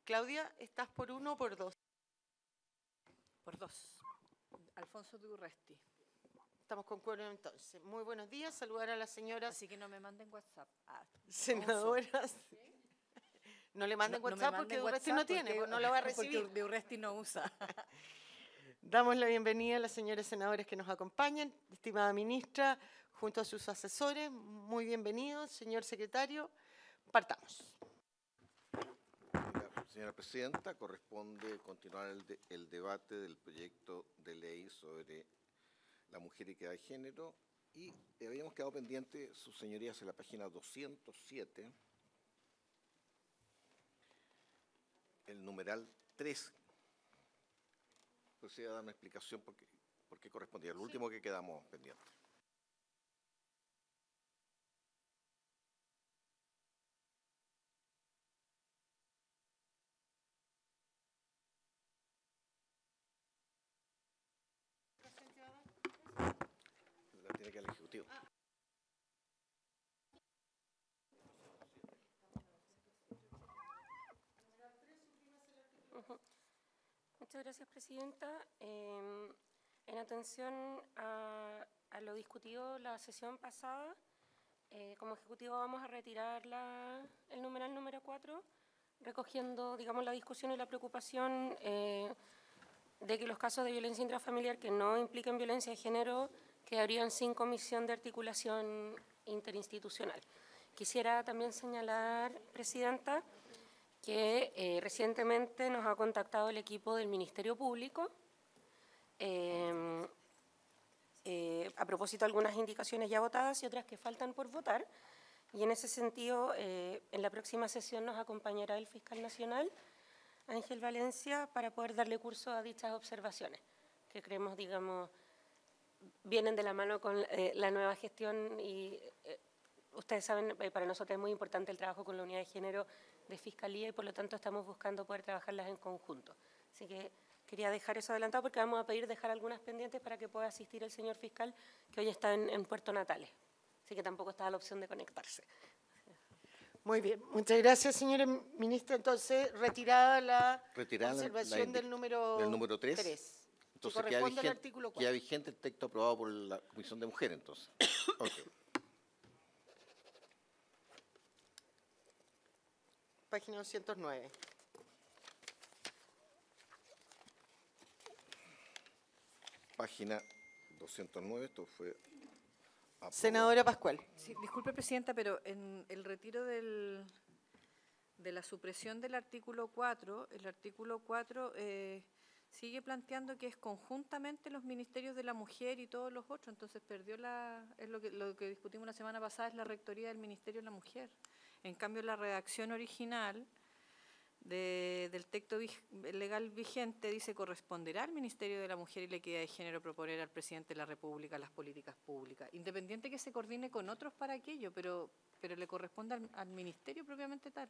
Claudia, ¿estás por 1 o por 2? Por 2. Alfonso de Urresti. Estamos con quórum entonces. Muy buenos días. Saludar a las señoras Así que no me manden WhatsApp. senadoras. No le manden WhatsApp porque de Urresti no tiene, pues no lo va a recibir. Porque de Urresti no usa. Damos la bienvenida a las señoras senadoras que nos acompañan. Estimada ministra, junto a sus asesores, muy bienvenidos. Señor secretario, partamos. Señora Presidenta, corresponde continuar el debate del proyecto de ley sobre la mujer y equidad de género y habíamos quedado pendiente, sus señorías, en la página 207, el numeral 3. Proceda a dar una explicación por qué correspondía, lo último que quedamos pendiente. La tiene que el Ejecutivo. Muchas gracias, Presidenta. En atención a lo discutido la sesión pasada, como Ejecutivo vamos a retirar el numeral número 4, recogiendo, digamos, la discusión y la preocupación de que los casos de violencia intrafamiliar que no impliquen violencia de género quedarían sin comisión de articulación interinstitucional. Quisiera también señalar, Presidenta, que recientemente nos ha contactado el equipo del Ministerio Público a propósito de algunas indicaciones ya votadas y otras que faltan por votar. Y en ese sentido, en la próxima sesión nos acompañará el Fiscal Nacional, Ángel Valencia, para poder darle curso a dichas observaciones, que creemos, digamos, vienen de la mano con la nueva gestión y ustedes saben, para nosotros es muy importante el trabajo con la unidad de género de Fiscalía y por lo tanto estamos buscando poder trabajarlas en conjunto. Así que quería dejar eso adelantado porque vamos a pedir dejar algunas pendientes para que pueda asistir el señor fiscal que hoy está en Puerto Natales. Así que tampoco está la opción de conectarse. Muy bien, muchas gracias, señora ministra. Entonces, retirada la observación del número 3. Entonces queda vigente el texto aprobado por la Comisión de Mujeres, entonces. Okay. Página 209. Página 209, esto fue aprobado. Senadora Pascual. Sí, disculpe, Presidenta, pero en el retiro de la supresión del artículo 4, el artículo 4 sigue planteando que es conjuntamente los ministerios de la mujer y todos los otros, entonces perdió lo que discutimos la semana pasada es la rectoría del Ministerio de la Mujer. En cambio, la redacción original del texto legal vigente dice: corresponderá al Ministerio de la Mujer y la Equidad de Género proponer al Presidente de la República las políticas públicas, independiente que se coordine con otros para aquello, pero le corresponde al Ministerio propiamente tal.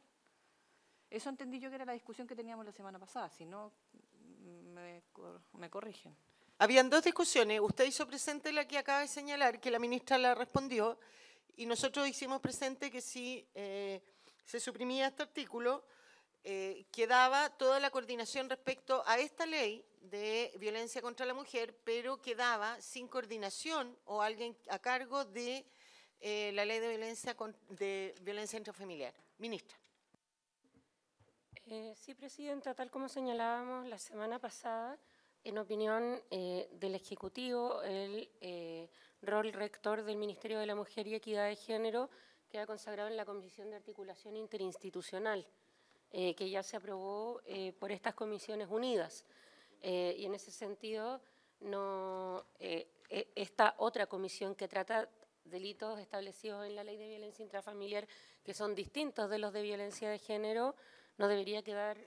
Eso entendí yo que era la discusión que teníamos la semana pasada, si no me corrigen. Habían dos discusiones. Usted hizo presente la que acaba de señalar, que la ministra la respondió, y nosotros hicimos presente que si se suprimía este artículo, quedaba toda la coordinación respecto a esta ley de violencia contra la mujer, pero quedaba sin coordinación o alguien a cargo de la ley de violencia intrafamiliar. Ministra. Sí, Presidenta, tal como señalábamos la semana pasada, en opinión del Ejecutivo, el rol rector del Ministerio de la Mujer y Equidad de Género queda consagrado en la Comisión de Articulación Interinstitucional, que ya se aprobó por estas comisiones unidas. Y en ese sentido, esta otra comisión que trata delitos establecidos en la Ley de Violencia Intrafamiliar, que son distintos de los de violencia de género, no debería quedar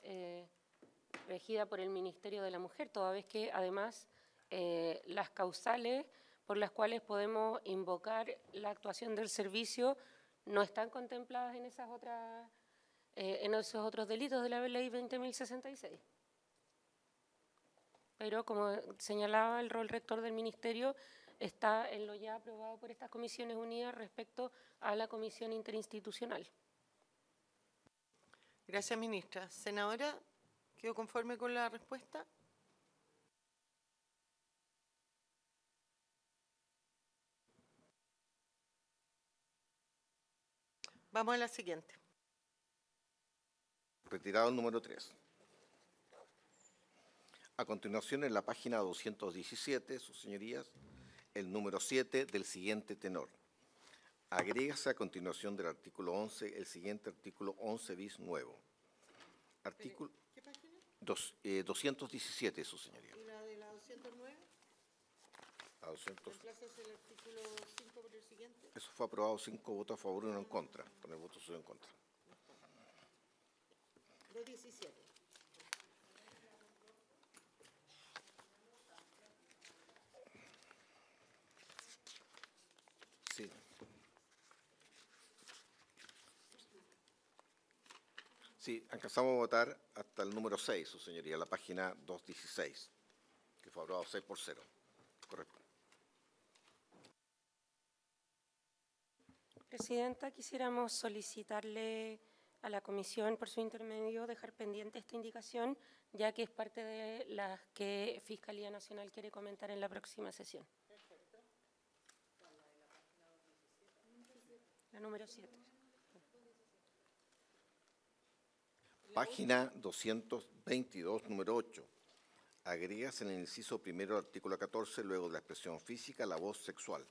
regida por el Ministerio de la Mujer, toda vez que además las causales por las cuales podemos invocar la actuación del servicio no están contempladas en esos otros delitos de la Ley 20.066. Pero como señalaba, el rol rector del Ministerio está en lo ya aprobado por estas comisiones unidas respecto a la comisión interinstitucional. Gracias, ministra. Senadora, ¿quedó conforme con la respuesta? Vamos a la siguiente. Retirado el número 3. A continuación, en la página 217, sus señorías, el número 7 del siguiente tenor. Agrégase a continuación del artículo 11 el siguiente artículo 11 bis nuevo. Artículo ¿Qué página? 217, su señoría. ¿Y la de la 209? A 200. ¿Reemplazas el artículo 5 por el siguiente? Eso fue aprobado 5 votos a favor y 1 en contra, con el voto suyo en contra. 217. Sí. Sí, alcanzamos a votar hasta el número 6, su señoría, la página 216, que fue aprobado 6-0. Correcto. Presidenta, quisiéramos solicitarle a la comisión, por su intermedio, dejar pendiente esta indicación, ya que es parte de las que Fiscalía Nacional quiere comentar en la próxima sesión. La número 7. Página 222, número 8. Agregas en el inciso primero del artículo 14, luego de la expresión física, la voz sexual.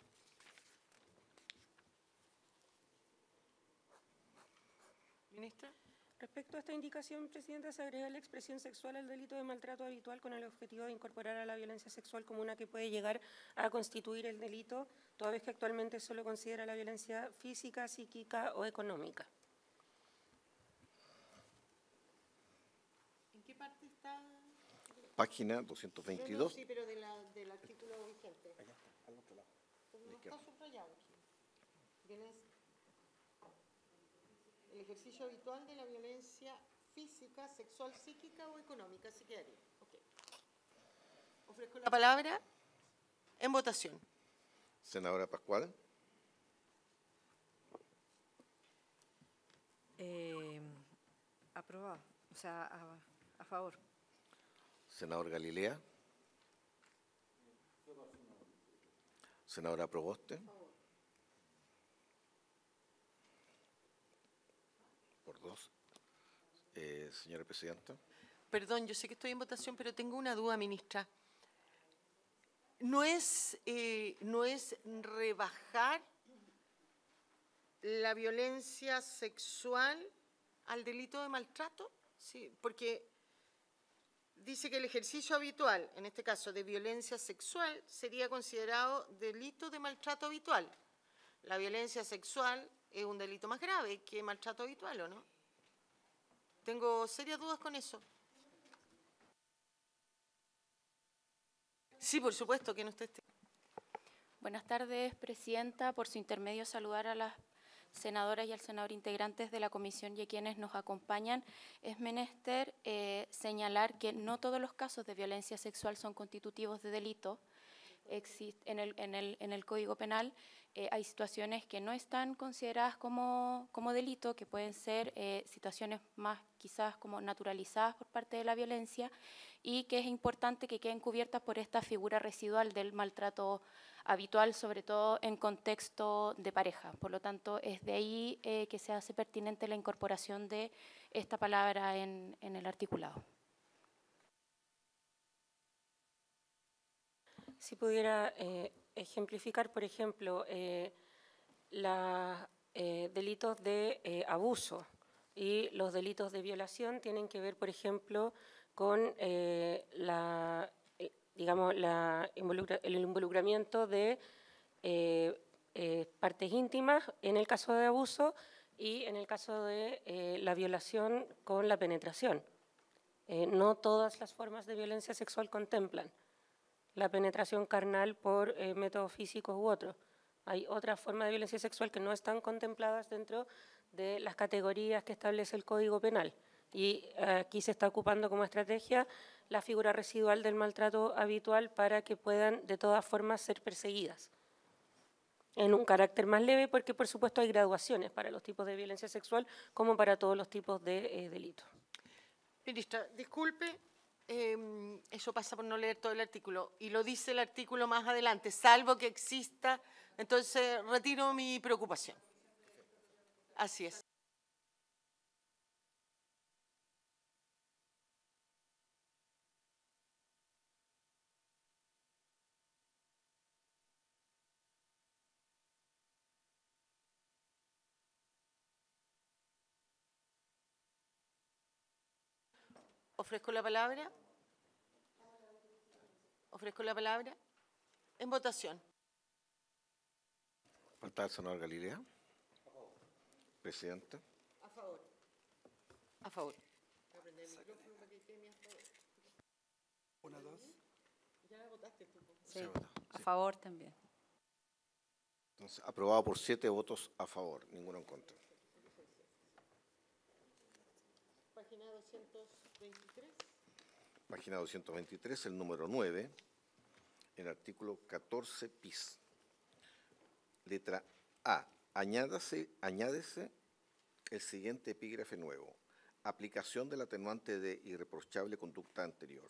Ministra. Respecto a esta indicación, Presidenta, se agrega la expresión sexual al delito de maltrato habitual con el objetivo de incorporar a la violencia sexual como una que puede llegar a constituir el delito, toda vez que actualmente solo considera la violencia física, psíquica o económica. ¿En qué parte está? Página No, 222. sí, pero del artículo vigente. Allá está, al otro lado. No está subrayado aquí. El ejercicio habitual de la violencia física, sexual, psíquica o económica. Así quedaría. Okay. Ofrezco la palabra en votación. Senadora Pascual. Aprobado, o sea, a favor. Senador Galilea. Senadora Proboste. Por 2. Señora Presidenta. Perdón, yo sé que estoy en votación, pero tengo una duda, ministra. ¿No es rebajar la violencia sexual al delito de maltrato? Sí, porque dice que el ejercicio habitual, en este caso de violencia sexual, sería considerado delito de maltrato habitual. La violencia sexual es un delito más grave que maltrato habitual, ¿o no? Tengo serias dudas con eso. Sí, por supuesto, que no esté. Buenas tardes, Presidenta. Por su intermedio, saludar a las senadoras y al senador integrantes de la comisión y a quienes nos acompañan. Es menester señalar que no todos los casos de violencia sexual son constitutivos de delito. En el Código Penal hay situaciones que no están consideradas como delito, que pueden ser situaciones más quizás como naturalizadas por parte de la violencia y que es importante que queden cubiertas por esta figura residual del maltrato habitual, sobre todo en contexto de pareja. Por lo tanto, es de ahí que se hace pertinente la incorporación de esta palabra en el articulado. Si pudiera ejemplificar, por ejemplo, los delitos de abuso y los delitos de violación tienen que ver, por ejemplo, con el involucramiento de partes íntimas en el caso de abuso y en el caso de la violación con la penetración. No todas las formas de violencia sexual contemplan la penetración carnal por métodos físicos u otros. Hay otras formas de violencia sexual que no están contempladas dentro de las categorías que establece el Código Penal. Y aquí se está ocupando como estrategia la figura residual del maltrato habitual para que puedan de todas formas ser perseguidas. en un carácter más leve, porque por supuesto hay graduaciones para los tipos de violencia sexual como para todos los tipos de delitos. Ministra, disculpe, eso pasa por no leer todo el artículo, y lo dice el artículo más adelante, salvo que exista, entonces retiro mi preocupación. Así es. Ofrezco la palabra. Ofrezco la palabra. En votación. Falta el senador Galilea. Presidenta. A favor. A favor. Una, dos. Sí, a favor también. Entonces, aprobado por 7 votos a favor, ninguno en contra. Página 223. Página 223, el número 9, en el artículo 14 bis. Letra A. Añádese el siguiente epígrafe nuevo. Aplicación del atenuante de irreprochable conducta anterior.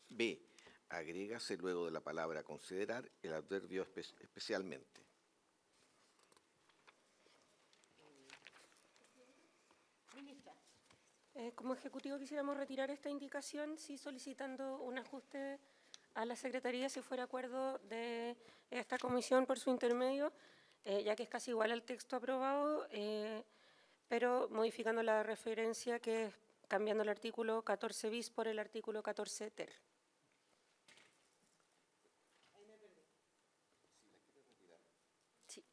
B. Agrégase luego de la palabra considerar el adverbio especialmente. Como Ejecutivo quisiéramos retirar esta indicación, sí solicitando un ajuste a la Secretaría si fuera acuerdo de esta comisión por su intermedio, ya que es casi igual al texto aprobado, pero modificando la referencia, que es cambiando el artículo 14 bis por el artículo 14 ter. Sí.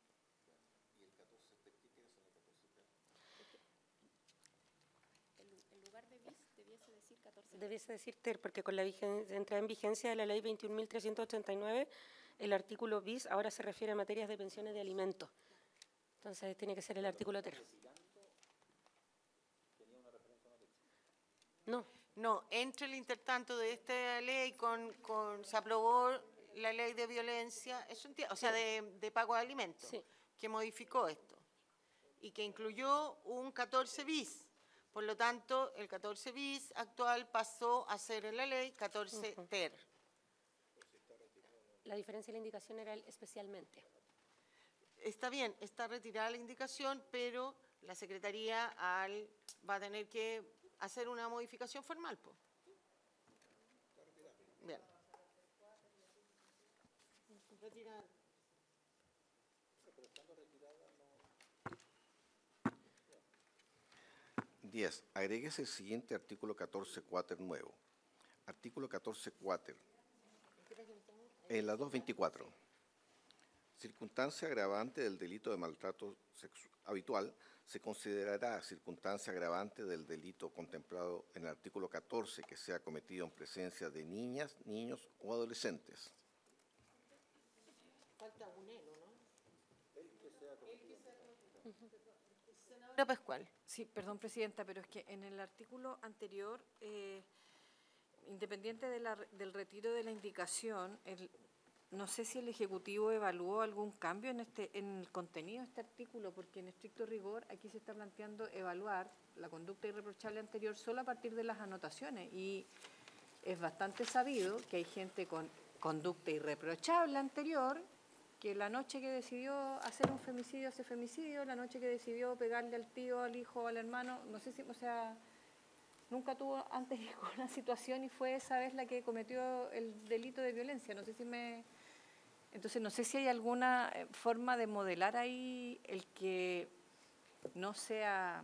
En lugar de bis, debiese decir 14. Debiese decir ter, porque con la entrada en vigencia de la ley 21.389, el artículo bis ahora se refiere a materias de pensiones de alimentos. Entonces tiene que ser el artículo ter. No. No, entre el intertanto de esta ley se aprobó la ley de violencia, eso o sea, de pago de alimentos, Sí. que modificó esto y que incluyó un 14 bis. Por lo tanto, el 14 bis actual pasó a ser en la ley 14 ter. La diferencia de la indicación era el especialmente. Está bien, está retirada la indicación, pero la Secretaría va a tener que hacer una modificación formal, pues. Bien. Retirada. 10. Agréguese el siguiente artículo 14 cuater nuevo. Artículo 14 cuater. En la 224. Circunstancia agravante del delito de maltrato habitual se considerará circunstancia agravante del delito contemplado en el artículo 14 que sea cometido en presencia de niñas, niños o adolescentes. Falta un elo, ¿no? Senadora Pascual. Sí, perdón, Presidenta, pero es que en el artículo anterior, independiente del retiro de la indicación, no sé si el Ejecutivo evaluó algún cambio en el contenido de este artículo, porque en estricto rigor aquí se está planteando evaluar la conducta irreprochable anterior solo a partir de las anotaciones, y es bastante sabido que hay gente con conducta irreprochable anterior que la noche que decidió hacer un femicidio hace femicidio, la noche que decidió pegarle al tío, al hijo, al hermano, no sé si, o sea, nunca tuvo antes ninguna situación y fue esa vez la que cometió el delito de violencia. No sé si Entonces, no sé si hay alguna forma de modelar ahí el que no sea,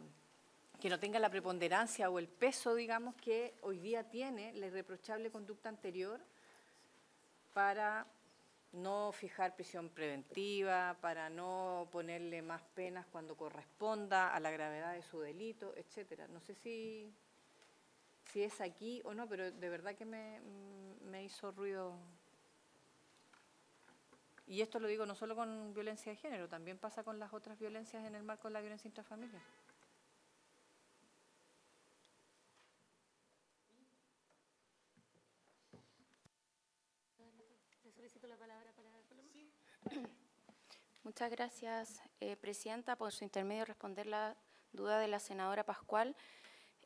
que no tenga la preponderancia o el peso, digamos, que hoy día tiene la irreprochable conducta anterior para no fijar prisión preventiva, para no ponerle más penas cuando corresponda a la gravedad de su delito, etcétera. No sé si es aquí o no, pero de verdad que me hizo ruido. Y esto lo digo no solo con violencia de género, también pasa con las otras violencias en el marco de la violencia intrafamiliar. Le solicito la palabra para Paloma. Sí. Muchas gracias, Presidenta. Por su intermedio, responder la duda de la senadora Pascual.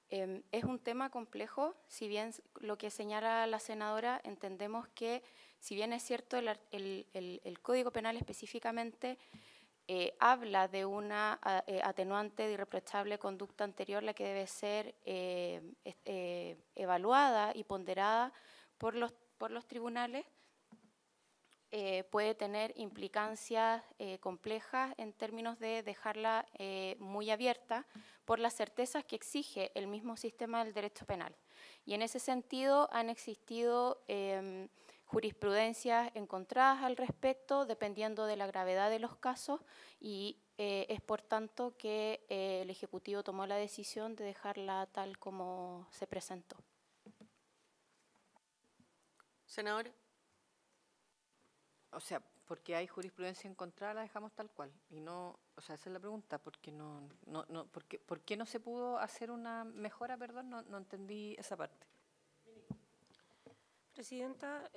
Es un tema complejo, si bien lo que señala la senadora, entendemos que, si bien es cierto, el Código Penal específicamente habla de una atenuante de irreprochable conducta anterior, la que debe ser evaluada y ponderada por los tribunales, puede tener implicancias complejas en términos de dejarla muy abierta por las certezas que exige el mismo sistema del derecho penal. Y en ese sentido han existido jurisprudencias encontradas al respecto, dependiendo de la gravedad de los casos, y es por tanto que el Ejecutivo tomó la decisión de dejarla tal como se presentó. Senadora. O sea, porque hay jurisprudencia encontrada, la dejamos tal cual. Y no, o sea, esa es la pregunta, ¿por qué no se pudo hacer una mejora? Perdón, no entendí esa parte. Presidenta,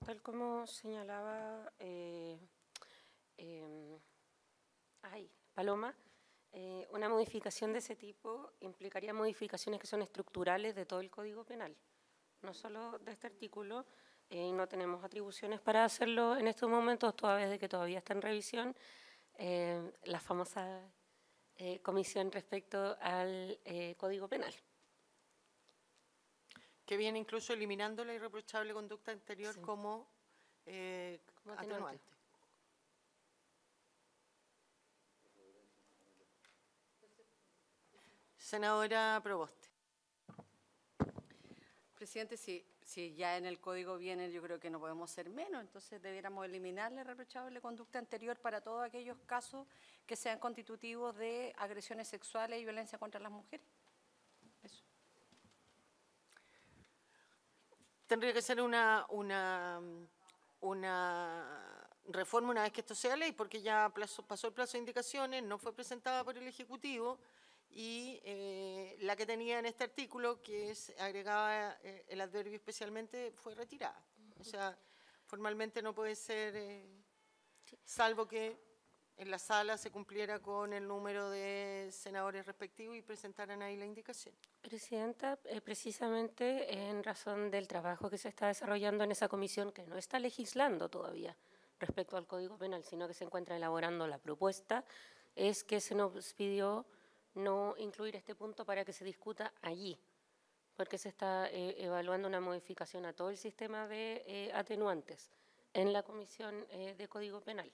tal como señalaba Paloma, una modificación de ese tipo implicaría modificaciones que son estructurales de todo el Código Penal, no solo de este artículo, y no tenemos atribuciones para hacerlo en estos momentos, toda vez de que todavía está en revisión la famosa comisión respecto al Código Penal. Que viene incluso eliminando la irreprochable conducta anterior como atenuante. Senadora Proboste. Presidente, si ya en el código viene, yo creo que no podemos ser menos, entonces debiéramos eliminar la irreprochable conducta anterior para todos aquellos casos que sean constitutivos de agresiones sexuales y violencia contra las mujeres. Eso. Tendría que ser una reforma una vez que esto sea ley, porque ya pasó el plazo de indicaciones, no fue presentada por el Ejecutivo, y la que tenía en este artículo, que agregaba el adverbio especialmente, fue retirada. O sea, formalmente no puede ser, salvo que en la sala se cumpliera con el número de senadores respectivos y presentaran ahí la indicación. Presidenta, precisamente en razón del trabajo que se está desarrollando en esa comisión, que no está legislando todavía respecto al Código Penal, sino que se encuentra elaborando la propuesta, es que se nos pidió no incluir este punto para que se discuta allí, porque se está evaluando una modificación a todo el sistema de atenuantes en la Comisión de Código Penal.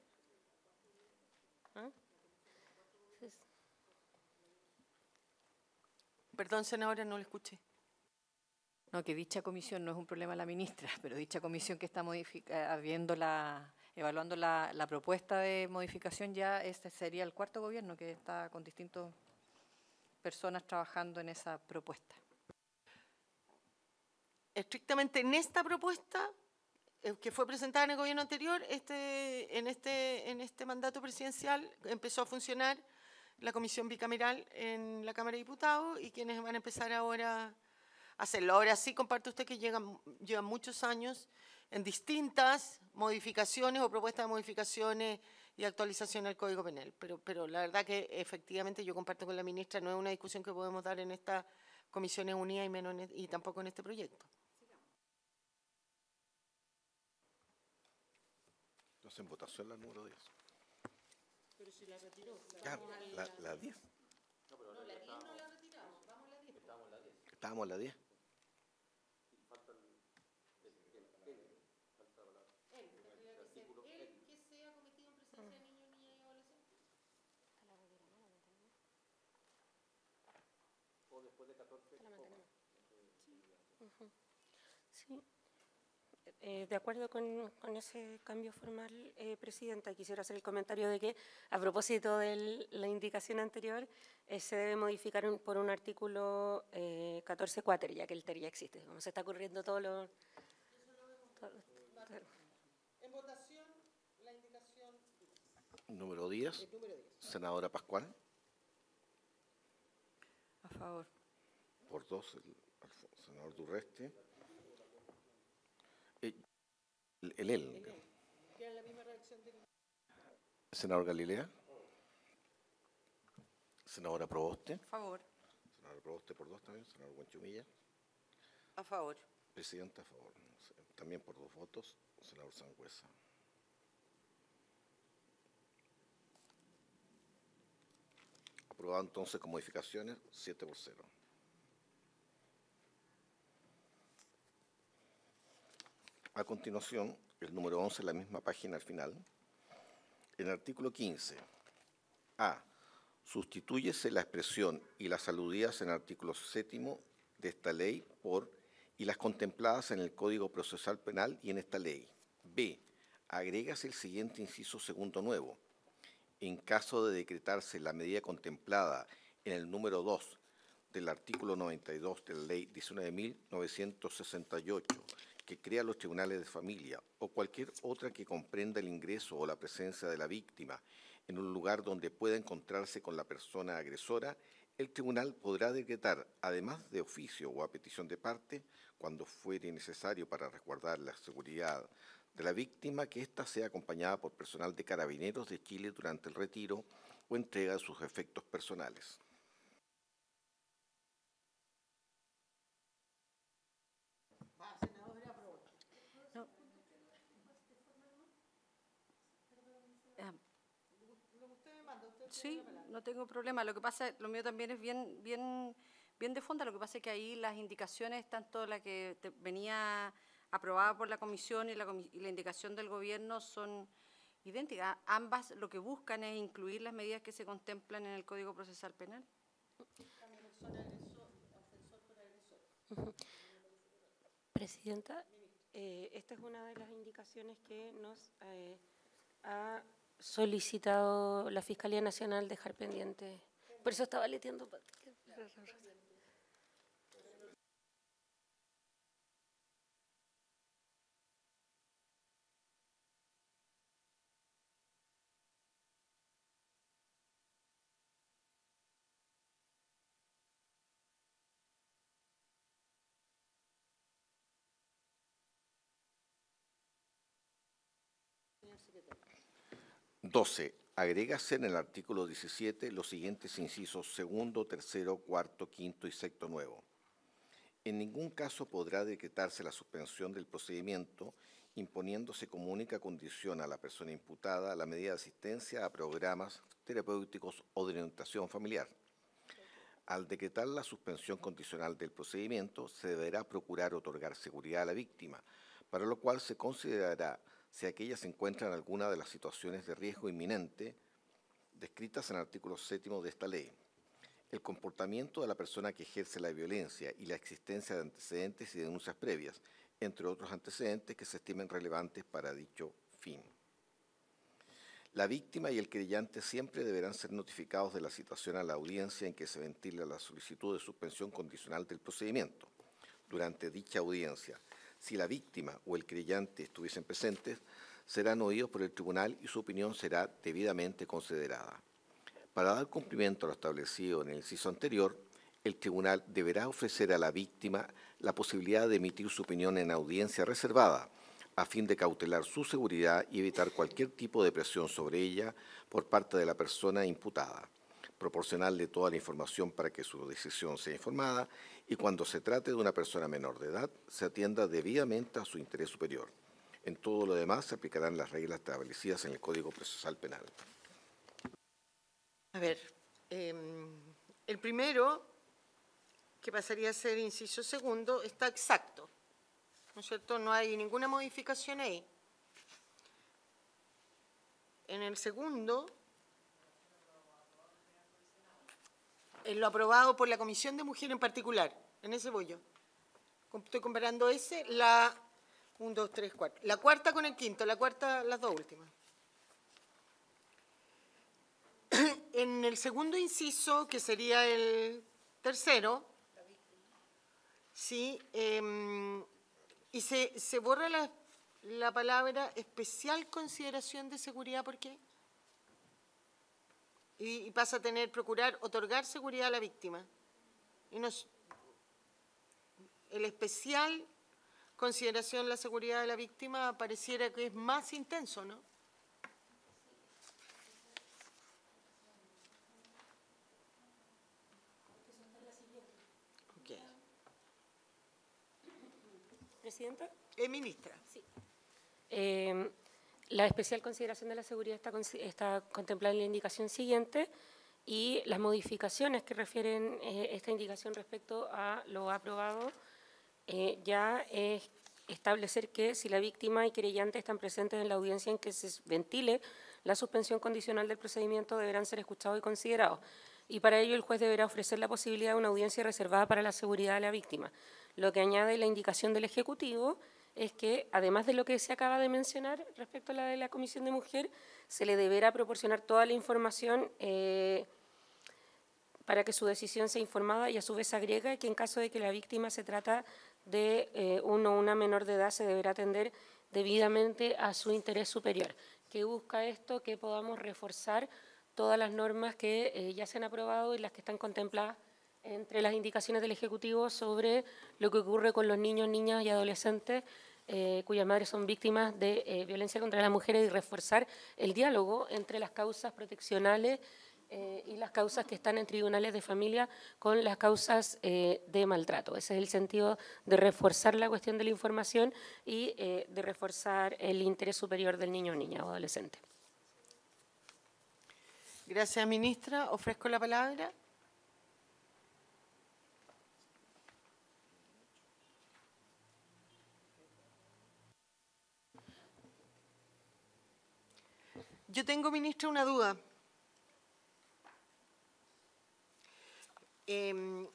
¿Ah? Perdón, senadora, no lo escuché. No, que dicha comisión no es un problema de la ministra, pero dicha comisión que está evaluando la propuesta de modificación, ya este sería el cuarto gobierno que está con distintas personas trabajando en esa propuesta. Estrictamente en esta propuesta que fue presentada en el gobierno anterior, en este mandato presidencial empezó a funcionar la comisión bicameral en la Cámara de Diputados, y quienes van a empezar ahora a hacerlo. Ahora sí, comparte usted que llevan muchos años en distintas modificaciones o propuestas de modificaciones y actualización al Código Penal. Pero la verdad que efectivamente yo comparto con la ministra, no es una discusión que podemos dar en estas comisiones unidas y tampoco en este proyecto. Entonces, en votación la número 10. Pero si la retiró. Ya, la 10. No, la 10 no la retiramos, vamos a la 10. Estábamos en la 10. Sí. De acuerdo con ese cambio formal, Presidenta, quisiera hacer el comentario de que, a propósito de la indicación anterior, se debe modificar por un artículo 14 cuáter, ya que el TER ya existe. Como se está ocurriendo todo lo... En votación, la indicación... Número 10. Senadora Pascual. A favor. Por 2, el senador Durreste. El. Queda la misma reacción del... Senador Galilea. Senadora Proboste. A favor. Senadora Proboste por 2 también. Senador Huanchumilla. A favor. Presidenta a favor. También por 2 votos. Senador Sangüesa. Aprobado entonces con modificaciones, 7-0. A continuación, el número 11 en la misma página al final. En el artículo 15, A. Sustitúyese la expresión y las aludidas en el artículo 7º de esta ley por y las contempladas en el Código Procesal Penal y en esta ley. B. Agrégase el siguiente inciso segundo nuevo. En caso de decretarse la medida contemplada en el número 2 del artículo 92 de la Ley 19.968, que crea los tribunales de familia, o cualquier otra que comprenda el ingreso o la presencia de la víctima en un lugar donde pueda encontrarse con la persona agresora, el tribunal podrá decretar, además de oficio o a petición de parte, cuando fuere necesario para resguardar la seguridad de la víctima, que ésta sea acompañada por personal de Carabineros de Chile durante el retiro o entrega de sus efectos personales. Sí, no tengo problema. Lo que pasa, lo mío también es bien de fondo. Lo que pasa es que ahí las indicaciones, tanto la que venía aprobada por la comisión y la indicación del gobierno, son idénticas. Ambas lo que buscan es incluir las medidas que se contemplan en el Código Procesal Penal. Presidenta, esta es una de las indicaciones que nos ha solicitado la Fiscalía Nacional dejar pendiente. Por eso estaba leteando. Secretario. 12. Agrégase en el artículo 17 los siguientes incisos segundo, tercero, cuarto, quinto y sexto nuevo. En ningún caso podrá decretarse la suspensión del procedimiento imponiéndose como única condición a la persona imputada la medida de asistencia a programas terapéuticos o de orientación familiar. Al decretar la suspensión condicional del procedimiento, se deberá procurar otorgar seguridad a la víctima, para lo cual se considerará si aquella se encuentra en alguna de las situaciones de riesgo inminente descritas en el artículo 7º de esta ley, el comportamiento de la persona que ejerce la violencia y la existencia de antecedentes y denuncias previas, entre otros antecedentes que se estimen relevantes para dicho fin. La víctima y el querellante siempre deberán ser notificados de la situación a la audiencia en que se ventila la solicitud de suspensión condicional del procedimiento. Durante dicha audiencia, si la víctima o el querellante estuviesen presentes, serán oídos por el tribunal y su opinión será debidamente considerada. Para dar cumplimiento a lo establecido en el inciso anterior, el tribunal deberá ofrecer a la víctima la posibilidad de emitir su opinión en audiencia reservada, a fin de cautelar su seguridad y evitar cualquier tipo de presión sobre ella por parte de la persona imputada, proporcionarle toda la información para que su decisión sea informada y cuando se trate de una persona menor de edad, se atienda debidamente a su interés superior. En todo lo demás se aplicarán las reglas establecidas en el Código Procesal Penal. A ver, el primero, que pasaría a ser inciso segundo, está exacto, ¿no es cierto? No hay ninguna modificación ahí. En el segundo, en lo aprobado por la Comisión de Mujer en particular, en ese voy yo. Estoy comparando ese, la 1, 2, 3, 4. La cuarta con el quinto, la cuarta, las dos últimas. En el segundo inciso, que sería el tercero, sí, y se borra la palabra especial consideración de seguridad, ¿por qué? Y pasa a tener, procurar, otorgar seguridad a la víctima. Y el especial consideración de la seguridad de la víctima pareciera que es más intenso, ¿no? Presidenta. Ministra. La especial consideración de la seguridad está contemplada en la indicación siguiente y las modificaciones que refieren esta indicación respecto a lo aprobado ya es establecer que si la víctima y querellante están presentes en la audiencia en que se ventile la suspensión condicional del procedimiento, deberán ser escuchados y considerados. Y para ello el juez deberá ofrecer la posibilidad de una audiencia reservada para la seguridad de la víctima. Lo que añade la indicación del Ejecutivo es que, además de lo que se acaba de mencionar respecto a la de la Comisión de Mujer, se le deberá proporcionar toda la información para que su decisión sea informada, y a su vez agrega que en caso de que la víctima se trata de uno o una menor de edad, se deberá atender debidamente a su interés superior. ¿Qué busca esto? Que podamos reforzar todas las normas que ya se han aprobado y las que están contempladas entre las indicaciones del Ejecutivo sobre lo que ocurre con los niños, niñas y adolescentes cuyas madres son víctimas de violencia contra las mujeres, y reforzar el diálogo entre las causas proteccionales y las causas que están en tribunales de familia con las causas de maltrato. Ese es el sentido de reforzar la cuestión de la información y de reforzar el interés superior del niño, niña o adolescente. Gracias, ministra. Ofrezco la palabra. Yo tengo, ministra, una duda. En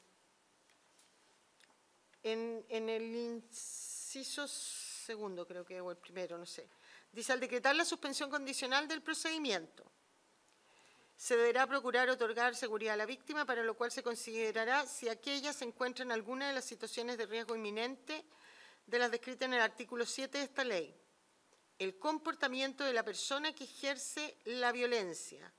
el inciso segundo, creo que, o el primero, no sé, dice: al decretar la suspensión condicional del procedimiento, se deberá procurar otorgar seguridad a la víctima, para lo cual se considerará si aquella se encuentra en alguna de las situaciones de riesgo inminente de las descritas en el artículo 7 de esta ley. El comportamiento de la persona que ejerce la violencia.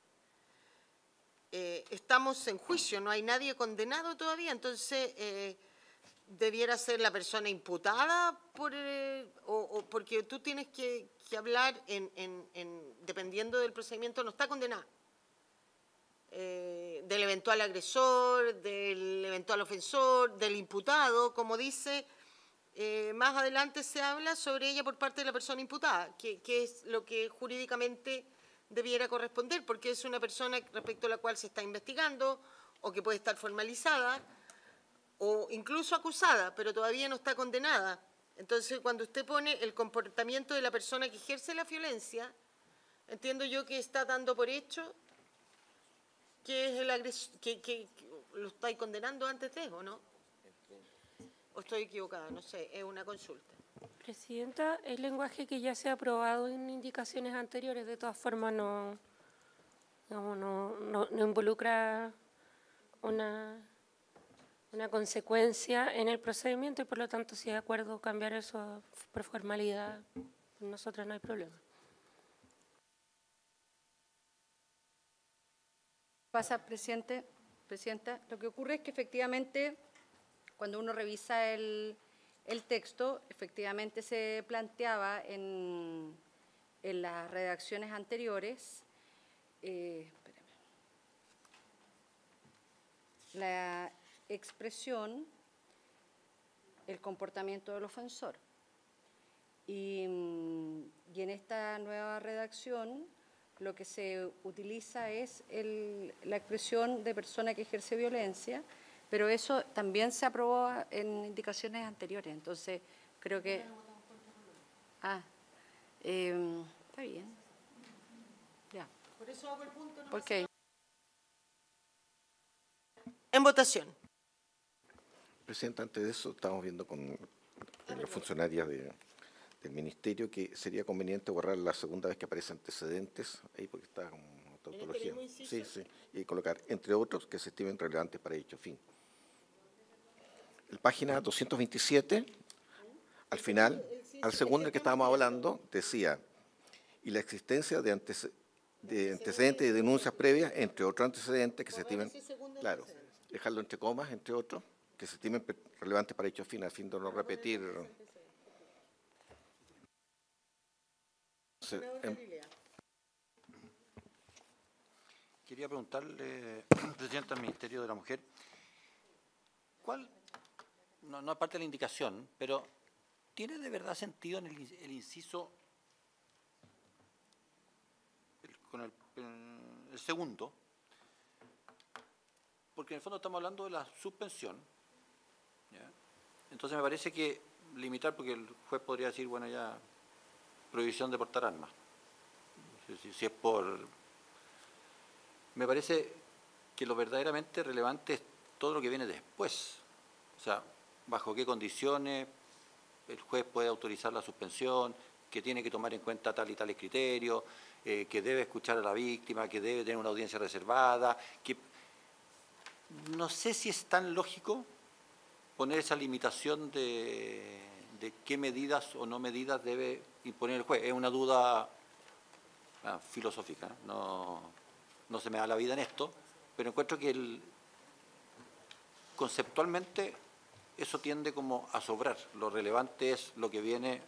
Estamos en juicio, no hay nadie condenado todavía, entonces debiera ser la persona imputada o porque tú tienes que hablar dependiendo del procedimiento, no está condenada. Del eventual agresor, del eventual ofensor, del imputado, como dice, más adelante se habla sobre ella por parte de la persona imputada, que es lo que jurídicamente debiera corresponder, porque es una persona respecto a la cual se está investigando o que puede estar formalizada o incluso acusada, pero todavía no está condenada. Entonces, cuando usted pone el comportamiento de la persona que ejerce la violencia, entiendo yo que está dando por hecho que es el agresor, que lo estáis condenando antes de, ¿o no? ¿O estoy equivocada? No sé, es una consulta. Presidenta, el lenguaje que ya se ha aprobado en indicaciones anteriores, de todas formas no involucra una consecuencia en el procedimiento, y por lo tanto, si de acuerdo cambiar eso por formalidad, nosotros no hay problema. Pasa, Presidenta, lo que ocurre es que efectivamente, cuando uno revisa el texto, efectivamente se planteaba en las redacciones anteriores la expresión, el comportamiento del ofensor. Y en esta nueva redacción lo que se utiliza es la expresión de persona que ejerce violencia, pero eso también se aprobó en indicaciones anteriores, entonces creo que... está bien. Ya. Por eso hago el punto. No Okay. En votación. Presidenta, antes de eso estamos viendo con las funcionarias del Ministerio que sería conveniente borrar la segunda vez que aparece antecedentes, ahí porque está como tautología. Sí, y colocar, entre otros, que se estimen relevantes para dicho fin. En página 227, al final, al segundo del que estábamos hablando, decía: y la existencia de antecedentes y denuncias previas, entre otros antecedentes que se estimen, claro, dejarlo entre comas, entre otros, que se estimen relevantes para dicho fin, a fin de no repetir. Quería preguntarle, Presidenta del Ministerio de la Mujer, ¿cuál, no aparte de la indicación, pero ¿tiene de verdad sentido en el inciso, el segundo? Porque en el fondo estamos hablando de la suspensión, ¿ya? Entonces me parece que limitar, porque el juez podría decir, bueno, ya, prohibición de portar armas. Si es por... Me parece que lo verdaderamente relevante es todo lo que viene después. O sea, bajo qué condiciones el juez puede autorizar la suspensión, que tiene que tomar en cuenta tal y tales criterios, que debe escuchar a la víctima, que debe tener una audiencia reservada. Que no sé si es tan lógico poner esa limitación de qué medidas o no medidas debe imponer el juez. Es una duda filosófica, no se me da la vida en esto, pero encuentro que conceptualmente eso tiende como a sobrar. Lo relevante es lo que viene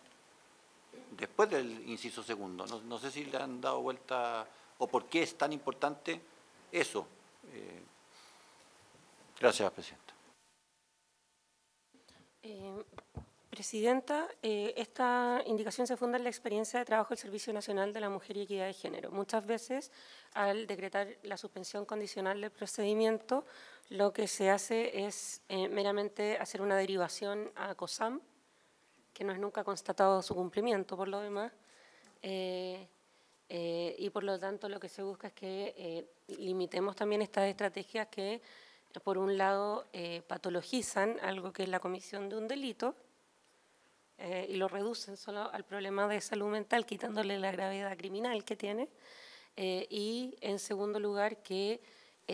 después del inciso segundo. No sé si le han dado vuelta o por qué es tan importante eso. Gracias, Presidenta. Presidenta, esta indicación se funda en la experiencia de trabajo del Servicio Nacional de la Mujer y Equidad de Género. Muchas veces, al decretar la suspensión condicional del procedimiento, lo que se hace es meramente hacer una derivación a COSAM, que no es nunca constatado su cumplimiento por lo demás, y por lo tanto lo que se busca es que limitemos también estas estrategias que, por un lado, patologizan algo que es la comisión de un delito, y lo reducen solo al problema de salud mental, quitándole la gravedad criminal que tiene, y en segundo lugar que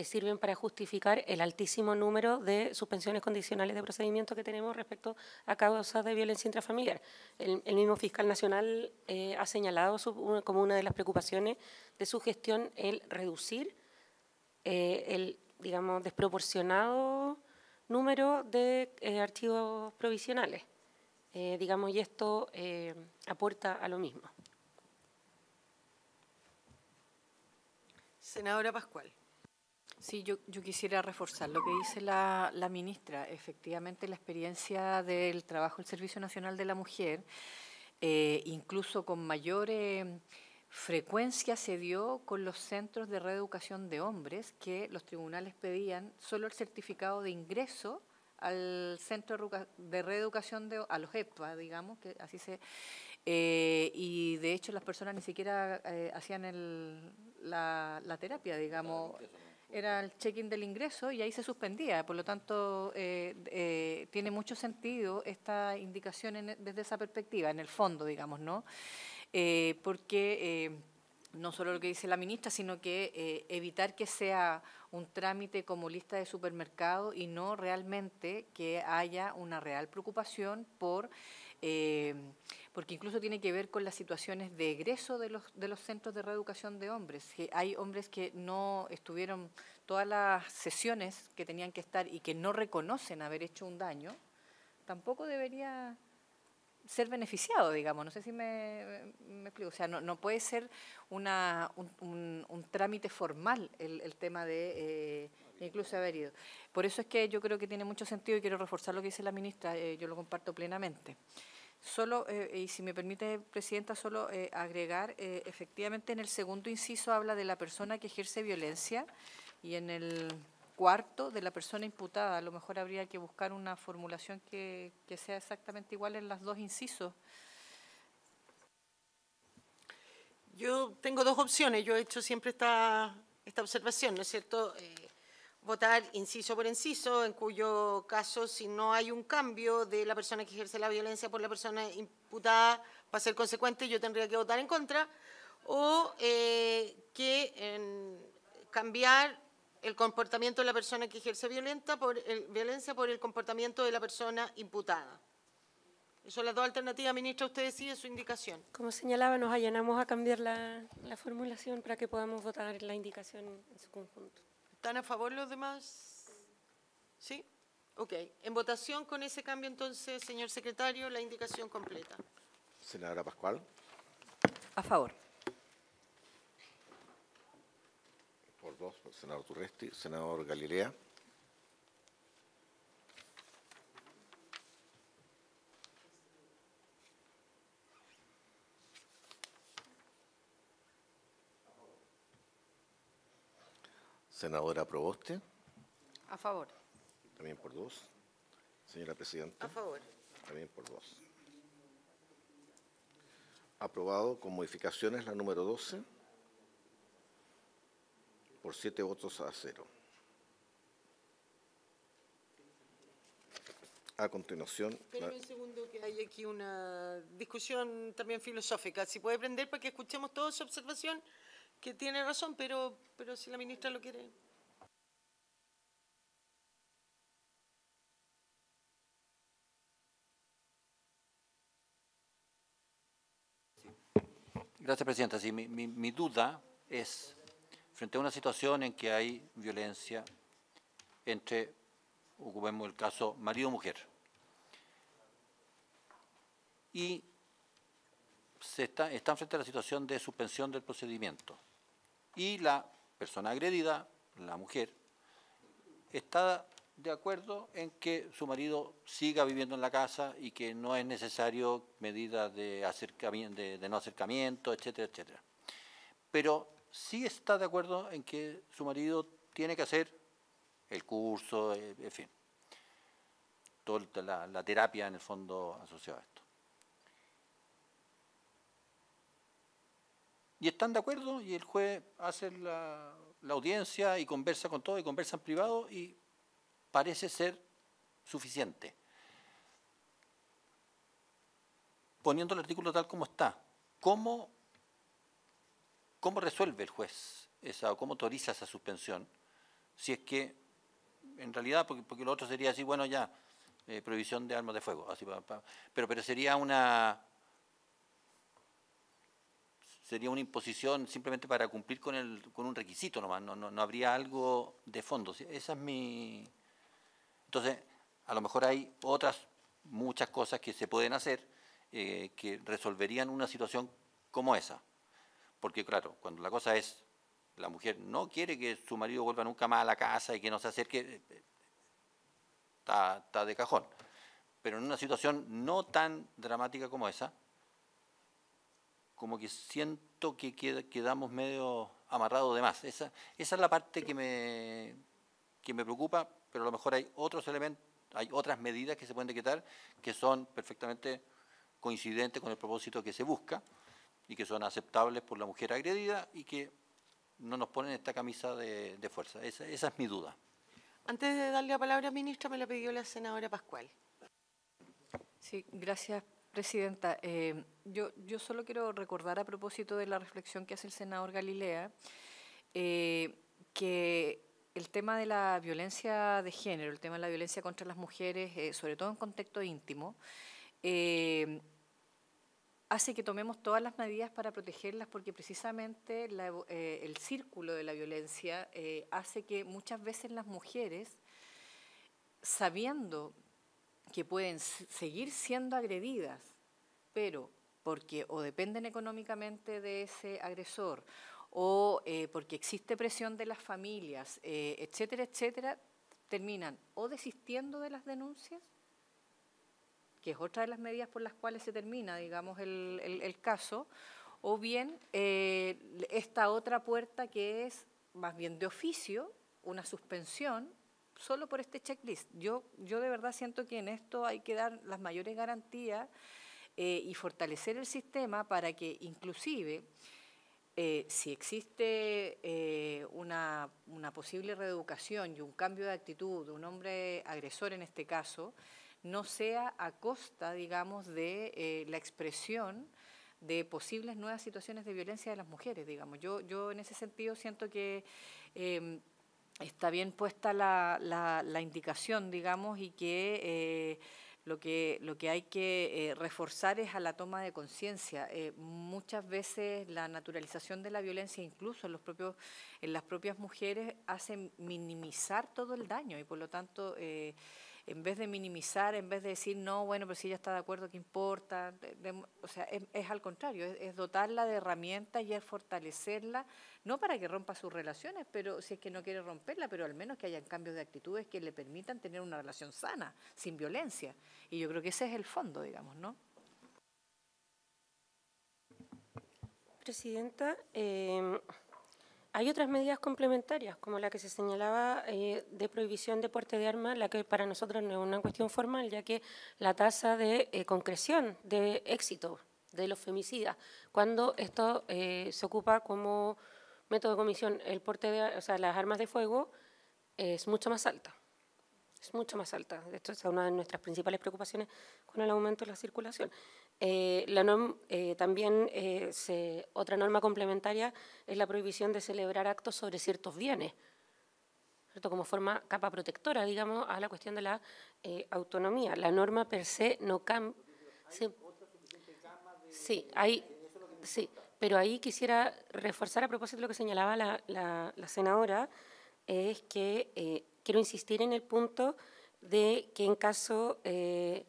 sirven para justificar el altísimo número de suspensiones condicionales de procedimiento que tenemos respecto a causas de violencia intrafamiliar. El mismo fiscal nacional ha señalado como una de las preocupaciones de su gestión el reducir el, digamos, desproporcionado número de archivos provisionales. Digamos, y esto aporta a lo mismo. Senadora Pascual. Sí, yo quisiera reforzar lo que dice la ministra. Efectivamente, la experiencia del trabajo del Servicio Nacional de la Mujer, incluso con mayor frecuencia se dio con los centros de reeducación de hombres, que los tribunales pedían solo el certificado de ingreso al centro de reeducación, a los EPA, digamos, que así se... y de hecho las personas ni siquiera hacían la terapia, digamos, era el check-in del ingreso y ahí se suspendía. Por lo tanto, tiene mucho sentido esta indicación desde esa perspectiva, en el fondo, digamos, ¿no? Porque no solo lo que dice la ministra, sino que evitar que sea un trámite como lista de supermercado y no realmente que haya una real preocupación porque incluso tiene que ver con las situaciones de egreso de los centros de reeducación de hombres. Que hay hombres que no estuvieron todas las sesiones que tenían que estar y que no reconocen haber hecho un daño, tampoco debería ser beneficiado, digamos. No sé si me explico. O sea, no puede ser un trámite formal el tema de incluso haber ido. Por eso es que yo creo que tiene mucho sentido y quiero reforzar lo que dice la ministra, yo lo comparto plenamente. Solo, y si me permite, Presidenta, solo agregar, efectivamente en el segundo inciso habla de la persona que ejerce violencia y en el cuarto de la persona imputada. A lo mejor habría que buscar una formulación que sea exactamente igual en los dos incisos. Yo tengo dos opciones. Yo he hecho siempre esta observación, ¿no es cierto? Votar inciso por inciso, en cuyo caso, si no hay un cambio de la persona que ejerce la violencia por la persona imputada, para ser consecuente, yo tendría que votar en contra, o cambiar el comportamiento de la persona que ejerce violencia por el comportamiento de la persona imputada. Esas son las dos alternativas, ministra, usted decide su indicación. Como señalaba, nos allanamos a cambiar la formulación para que podamos votar la indicación en su conjunto. ¿Están a favor los demás? ¿Sí? Ok. En votación con ese cambio, entonces, señor secretario, la indicación completa. Senadora Pascual. A favor. Por dos, senador Turresti. Senador Galilea. Senadora Proboste, A favor. también por 2. Señora Presidenta, A favor. también por 2. Aprobado con modificaciones la número 12, por 7 votos a 0. A continuación, Espérame un segundo, que hay aquí una discusión también filosófica. Si puede prender para que escuchemos toda su observación, que tiene razón, pero si la ministra lo quiere. Gracias, Presidenta. Sí, mi duda es, frente a una situación en que hay violencia entre, ocupemos el caso, marido-mujer, y están frente a la situación de suspensión del procedimiento, y la persona agredida, la mujer, está de acuerdo en que su marido siga viviendo en la casa y que no es necesario medidas de acercamiento, de no acercamiento, etcétera, etcétera. Pero sí está de acuerdo en que su marido tiene que hacer el curso, en fin, toda la terapia en el fondo asociada a esto. Y están de acuerdo y el juez hace la audiencia y conversa con todo y conversa en privado y parece ser suficiente. Poniendo el artículo tal como está, ¿cómo resuelve el juez esa, o cómo autoriza esa suspensión? Si es que, en realidad, porque lo otro sería así, bueno, ya, prohibición de armas de fuego, así, pero sería una imposición simplemente para cumplir con un requisito nomás, no habría algo de fondo. Esa es mi... Entonces, a lo mejor hay muchas cosas que se pueden hacer que resolverían una situación como esa. Porque, claro, cuando la cosa es, la mujer no quiere que su marido vuelva nunca más a la casa y que no se acerque, está de cajón. Pero en una situación no tan dramática como esa, como que siento que quedamos medio amarrados de más. Esa es la parte que me preocupa, pero a lo mejor hay otros elementos, hay otras medidas que se pueden decretar que son perfectamente coincidentes con el propósito que se busca y que son aceptables por la mujer agredida y que no nos ponen esta camisa de fuerza. Esa es mi duda. Antes de darle la palabra, ministra, me la pidió la senadora Pascual. Sí, gracias, Presidenta. Yo solo quiero recordar a propósito de la reflexión que hace el senador Galilea, que el tema de la violencia de género, el tema de la violencia contra las mujeres, sobre todo en contexto íntimo, hace que tomemos todas las medidas para protegerlas porque precisamente el círculo de la violencia hace que muchas veces las mujeres, sabiendo que pueden seguir siendo agredidas, pero porque o dependen económicamente de ese agresor o porque existe presión de las familias, etcétera, etcétera, terminan o desistiendo de las denuncias, que es otra de las medidas por las cuales se termina, digamos, el caso, o bien esta otra puerta que es más bien de oficio, una suspensión, solo por este checklist. Yo de verdad siento que en esto hay que dar las mayores garantías y fortalecer el sistema para que inclusive si existe una posible reeducación y un cambio de actitud de un hombre agresor en este caso, no sea a costa, digamos, de la expresión de posibles nuevas situaciones de violencia de las mujeres, digamos. Yo en ese sentido siento que está bien puesta la indicación, digamos, y que lo que hay que reforzar es a la toma de conciencia. Muchas veces la naturalización de la violencia, incluso en las propias mujeres, hace minimizar todo el daño y por lo tanto en vez de minimizar, en vez de decir, no, bueno, pero si ella está de acuerdo, ¿qué importa? O sea, es al contrario, es dotarla de herramientas y es fortalecerla, no para que rompa sus relaciones, pero si es que no quiere romperla, pero al menos que hayan cambios de actitudes que le permitan tener una relación sana, sin violencia. Y yo creo que ese es el fondo, digamos, ¿no? Presidenta, Hay otras medidas complementarias, como la que se señalaba de prohibición de porte de armas, la que para nosotros no es una cuestión formal, ya que la tasa de concreción de éxito de los femicidas, cuando esto se ocupa como método de comisión, el porte de, o sea, las armas de fuego, es mucho más alta. Es mucho más alta. Esto es una de nuestras principales preocupaciones con el aumento de la circulación. También otra norma complementaria es la prohibición de celebrar actos sobre ciertos bienes, ¿cierto? Como forma capa protectora, digamos, a la cuestión de la autonomía. La norma per se no cambia. Sí, pero ahí quisiera reforzar a propósito de lo que señalaba la senadora, es que quiero insistir en el punto de que en caso de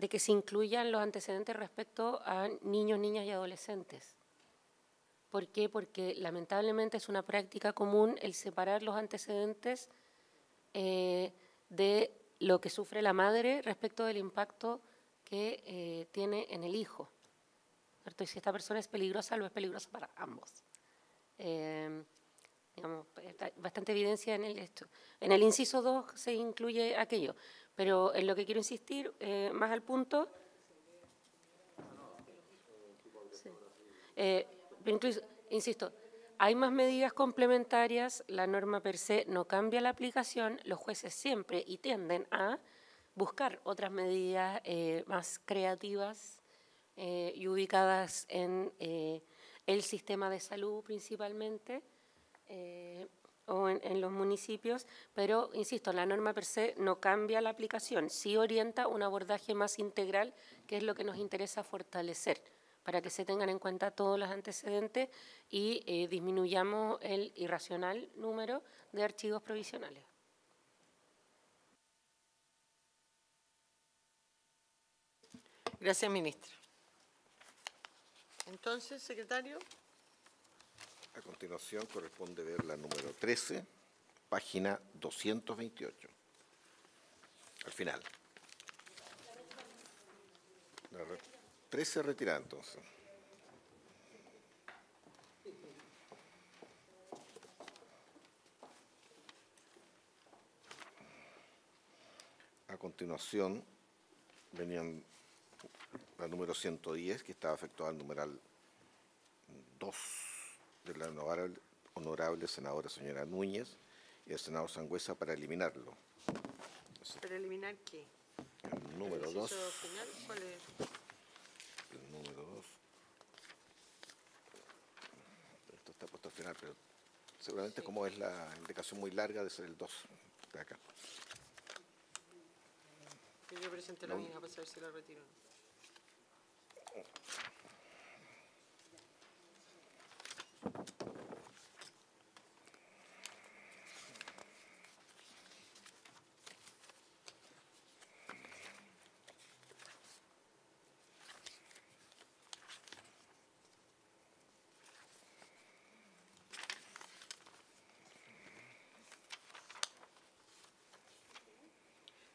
que se incluyan los antecedentes respecto a niños, niñas y adolescentes. ¿Por qué? Porque lamentablemente es una práctica común el separar los antecedentes de lo que sufre la madre respecto del impacto que tiene en el hijo, ¿cierto? Y si esta persona es peligrosa, lo es peligrosa para ambos. Digamos, está bastante evidencia en el esto. En el inciso 2 se incluye aquello, pero en lo que quiero insistir, más al punto, insisto, hay más medidas complementarias, la norma per se no cambia la aplicación, los jueces siempre y tienden a buscar otras medidas más creativas y ubicadas en el sistema de salud principalmente, o en los municipios, pero, insisto, la norma per se no cambia la aplicación, sí orienta un abordaje más integral, que es lo que nos interesa fortalecer, para que se tengan en cuenta todos los antecedentes y disminuyamos el irracional número de archivos provisionales. Gracias, ministra. Entonces, secretario. A continuación corresponde ver la número 13, página 228. Al final. La 13 retirada entonces. A continuación venían la número 110, que estaba afectada al numeral 2 de la honorable senadora señora Núñez y el senador Sangüesa para eliminarlo. ¿Para eliminar qué? El número 2. Final, ¿cuál es? El número 2. Esto está puesto al final, pero seguramente sí, como es la indicación muy larga de ser el 2 de acá. Yo presenté la mía para saber si la retiro.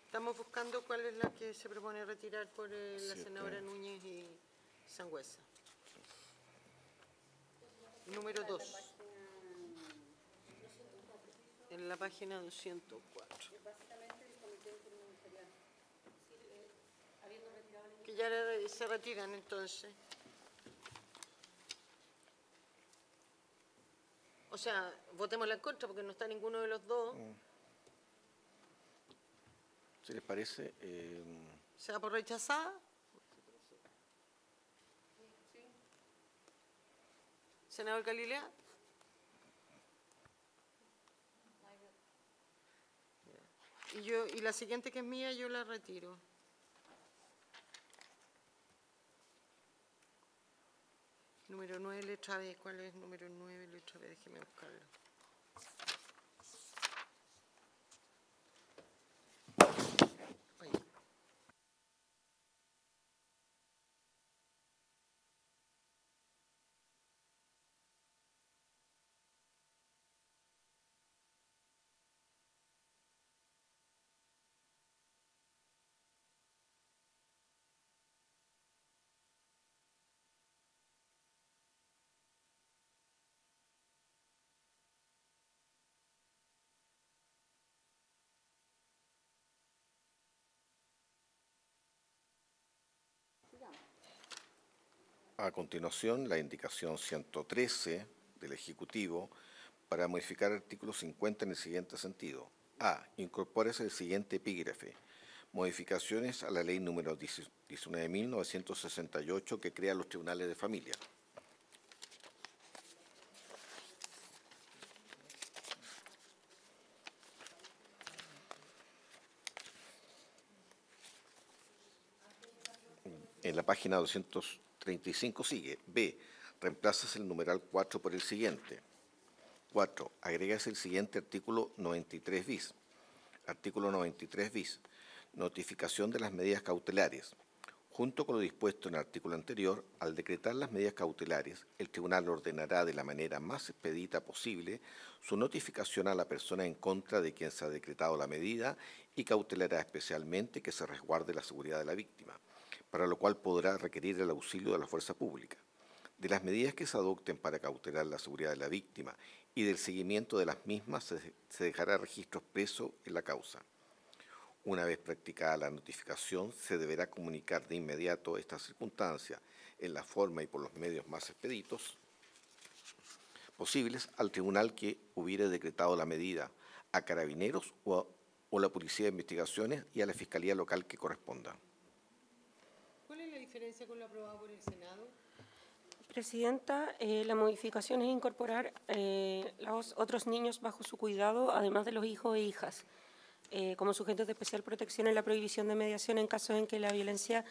Estamos buscando cuál es la que se propone retirar por la senadora Núñez y Sangüesa. Número 2. En la página 204. Que ya se retiran entonces. O sea, votémosla en contra porque no está ninguno de los dos. ¿Se les parece? ¿Se da por rechazada? Senador Galilea. Y la siguiente que es mía, yo la retiro. Número 9, letra B. ¿Cuál es número 9, letra B? Déjeme buscarlo. A continuación, la indicación 113 del Ejecutivo para modificar el artículo 50 en el siguiente sentido. A. Incorpórese el siguiente epígrafe. Modificaciones a la ley número 19.968 que crea los tribunales de familia. En la página 235 sigue. B. Reemplazas el numeral 4 por el siguiente. 4. Agregas el siguiente artículo 93 bis. Artículo 93 bis. Notificación de las medidas cautelares. Junto con lo dispuesto en el artículo anterior, al decretar las medidas cautelares, el tribunal ordenará de la manera más expedita posible su notificación a la persona en contra de quien se ha decretado la medida y cautelará especialmente que se resguarde la seguridad de la víctima, para lo cual podrá requerir el auxilio de la fuerza pública. De las medidas que se adopten para cautelar la seguridad de la víctima y del seguimiento de las mismas se dejará registro expreso en la causa. Una vez practicada la notificación, se deberá comunicar de inmediato esta circunstancia en la forma y por los medios más expeditos posibles al tribunal que hubiere decretado la medida, a Carabineros o la Policía de Investigaciones y a la Fiscalía Local que corresponda. ¿Cuál es la diferencia con lo aprobado por el Senado? Presidenta, la modificación es incorporar los otros niños bajo su cuidado, además de los hijos e hijas, como sujetos de especial protección en la prohibición de mediación en casos en que la violencia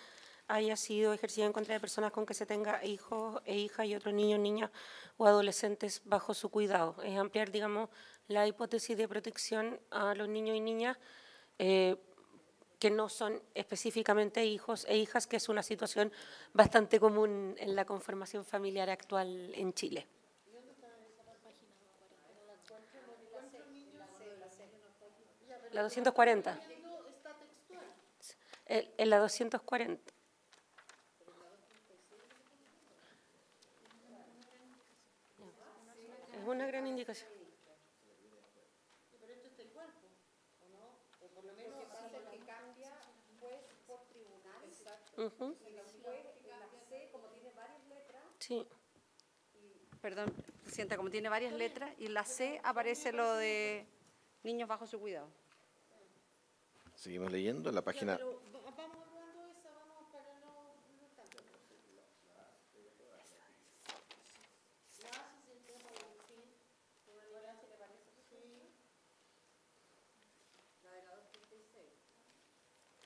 haya sido ejercida en contra de personas con que se tenga hijos e hijas y otros niños, niñas o adolescentes bajo su cuidado. Es ampliar, digamos, la hipótesis de protección a los niños y niñas que no son específicamente hijos e hijas, que es una situación bastante común en la conformación familiar actual en Chile. La 240. En la 240. Es una gran indicación. Sí. Perdón, Presidenta, como tiene varias letras, y en la C aparece lo de niños bajo su cuidado. Seguimos leyendo en la página. Pero vamos hablando de esa, vamos para no tanto.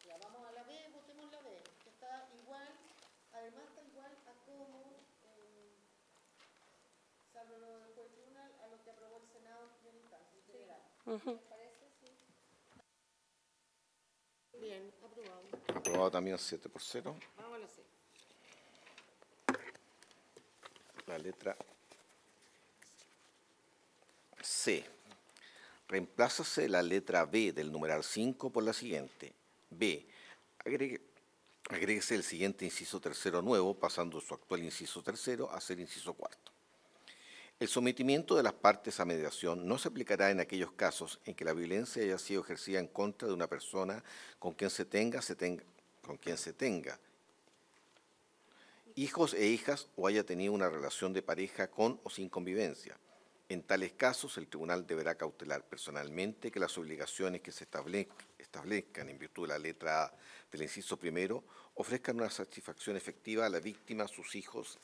Ya vamos a la B, votemos la B, que está igual, además está igual a cómo, salvo lo del juez tribunal, a lo que aprobó el Senado en primera instancia, en general. ¿Les parece? Sí. Bien, aprobado. Aprobado también 7 por 0. Vamos a la C. La letra C. Reemplázase la letra B del numeral 5 por la siguiente. B. Agréguese el siguiente inciso tercero nuevo, pasando su actual inciso tercero a ser inciso cuarto. El sometimiento de las partes a mediación no se aplicará en aquellos casos en que la violencia haya sido ejercida en contra de una persona con quien se tenga hijos e hijas o haya tenido una relación de pareja con o sin convivencia. En tales casos, el tribunal deberá cautelar personalmente que las obligaciones que se establezcan en virtud de la letra A del inciso primero ofrezcan una satisfacción efectiva a la víctima, sus hijos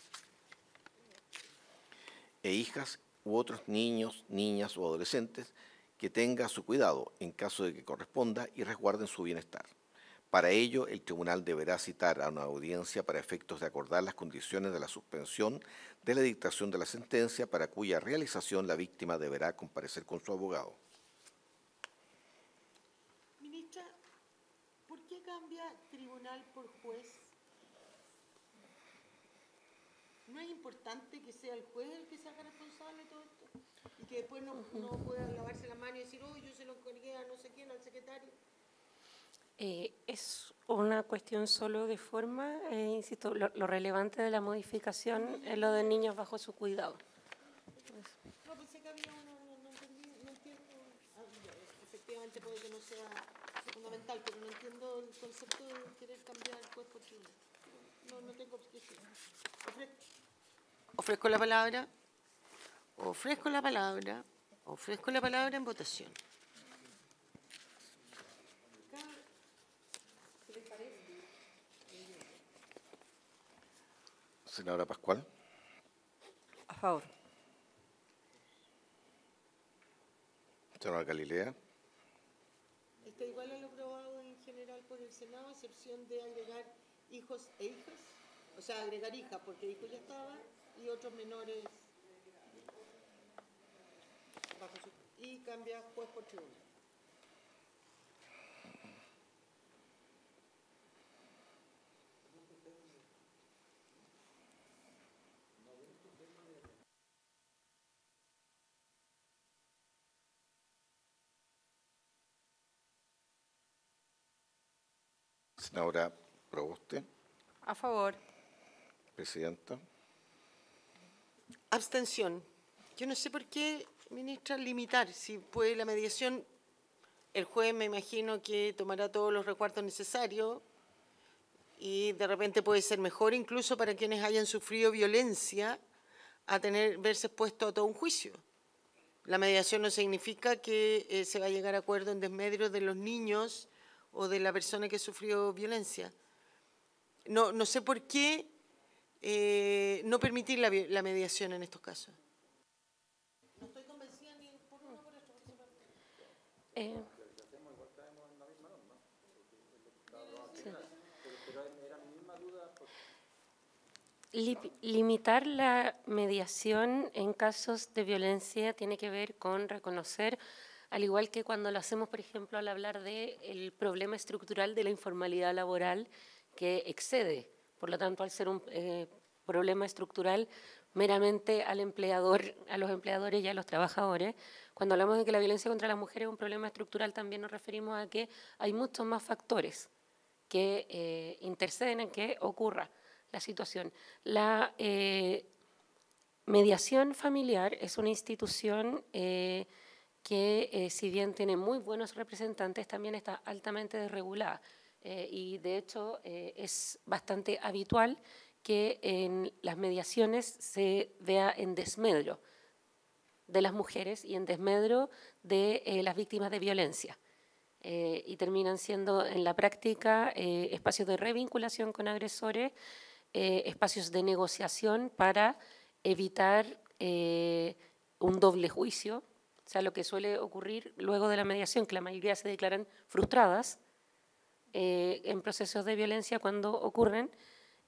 e hijas u otros niños, niñas o adolescentes que tenga a su cuidado en caso de que corresponda y resguarden su bienestar. Para ello, el tribunal deberá citar a una audiencia para efectos de acordar las condiciones de la suspensión de la dictación de la sentencia, para cuya realización la víctima deberá comparecer con su abogado. Ministra, ¿por qué cambia tribunal por juez? ¿No es importante que sea el juez el que se haga responsable de todo esto? Y que después no pueda lavarse la mano y decir, oh, yo se lo encargué a no sé quién, al secretario. Es una cuestión solo de forma, insisto, lo relevante de la modificación es lo de niños bajo su cuidado. No, pensé que había no entiendo, efectivamente puede que no sea fundamental, pero no entiendo el concepto de querer cambiar el juez por tribunal. No tengo explicación. Ofrezco la palabra. Ofrezco la palabra. Ofrezco la palabra en votación. Senadora Pascual. A favor. Senadora Galilea. Está igual a lo aprobado en general por el Senado, a excepción de agregar hijos e hijas. O sea, agregar hijas, porque hijo ya estaba, y otros menores. Y cambia juez por tribunal. Senadora Proboste. A favor. Presidenta. Abstención. Yo no sé por qué, ministra, limitar. Si puede la mediación, el juez me imagino que tomará todos los recuerdos necesarios y de repente puede ser mejor incluso para quienes hayan sufrido violencia a verse expuesto a todo un juicio. La mediación no significa que se va a llegar a acuerdo en desmedro de los niños o de la persona que sufrió violencia. No sé por qué no permitir la mediación en estos casos. No estoy convencida ni por uno por otro. Limitar la mediación en casos de violencia tiene que ver con reconocer, al igual que cuando lo hacemos, por ejemplo, al hablar del problema estructural de la informalidad laboral que excede. Por lo tanto, al ser un problema estructural meramente al empleador, a los empleadores y a los trabajadores, cuando hablamos de que la violencia contra las mujeres es un problema estructural, también nos referimos a que hay muchos más factores que interceden en que ocurra la situación. La mediación familiar es una institución que si bien tiene muy buenos representantes, también está altamente desregulada. Y de hecho es bastante habitual que en las mediaciones se vea en desmedro de las mujeres y en desmedro de las víctimas de violencia. Y terminan siendo en la práctica espacios de revinculación con agresores, espacios de negociación para evitar un doble juicio. O sea, lo que suele ocurrir luego de la mediación, que la mayoría se declaran frustradas en procesos de violencia cuando ocurren,